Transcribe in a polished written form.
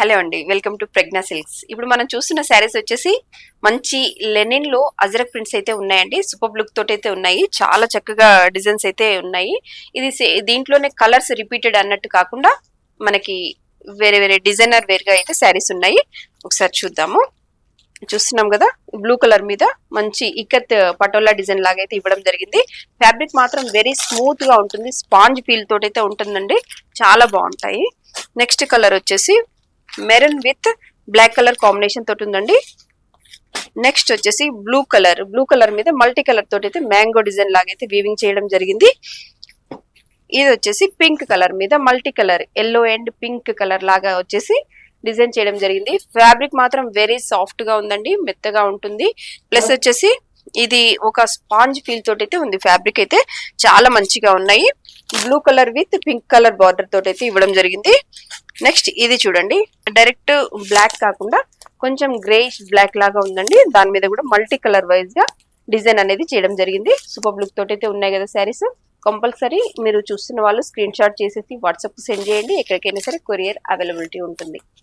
Hello అండి, welcome to Pragna silks. ఇప్పుడు మనం చూస్తున్న శారీస్ వచ్చేసి మంచి లెనిన్ లో అజరక్ ప్రింట్స్ అయితే ఉన్నాయండి. సూపర్ లుక్ తోటి అయితే ఉన్నాయి. చాలా చక్కగా డిజైన్స్ అయితే ఉన్నాయి. ఇది దీంట్లోనే కలర్స్ రిపీటెడ్ అన్నట్టు కాకుండా మనకి వేరే వేరే డిజైనర్ వేర్ గా అయితే శారీస్ ఉన్నాయి. ఒకసారి చూద్దాము. చూస్తున్నాం కదా, బ్లూ కలర్ మీద మంచి ఇక్కత్ పటోలా డిజైన్ లాగా అయితే ఇవ్వడం జరిగింది. ఫ్యాబ్రిక్ మాత్రం వెరీ స్మూత్ గా ఉంటుంది. స్పాంజ్ ఫీల్ తోటి అయితే ఉంటుందండి. చాలా బాగుంటాయి. నెక్స్ట్ కలర్ వచ్చేసి maroon with black colour combination తోటి ఉందండి. నెక్స్ట్ వచ్చేసి బ్లూ కలర్ మీద మల్టీ కలర్ తోటి అయితే మ్యాంగో డిజైన్ లాగా అయితే వీవింగ్ చేయడం జరిగింది. ఇది వచ్చేసి పింక్ కలర్ మీద multi colour yellow and pink colour లాగా వచ్చేసి డిజైన్ చేయడం జరిగింది. ఫ్యాబ్రిక్ మాత్రం వెరీ సాఫ్ట్ గా ఉందండి, మెత్తగా ఉంటుంది. ప్లస్ వచ్చేసి ఇది ఒక స్పాంజ్ ఫీల్ తోటి అయితే ఉంది. ఫ్యాబ్రిక్ అయితే చాలా మంచిగా ఉన్నాయి. Blue colour with pink colour border తోటి అయితే ఇవ్వడం జరిగింది. నెక్స్ట్ ఇది చూడండి, డైరెక్ట్ బ్లాక్ కాకుండా కొంచెం గ్రేష్ బ్లాక్ లాగా ఉందండి. దాని మీద కూడా మల్టీ కలర్ వైజ్ గా డిజైన్ అనేది చేయడం జరిగింది. సూపర్ లుక్ తోటి అయితే ఉన్నాయి కదా శారీస్. కంపల్సరీ మీరు చూస్తున్న వాళ్ళు స్క్రీన్ షాట్ చేసేసి వాట్సాప్ సెండ్ చేయండి. ఎక్కడికైనా సరే కొరియర్ అవైలబిలిటీ ఉంటుంది.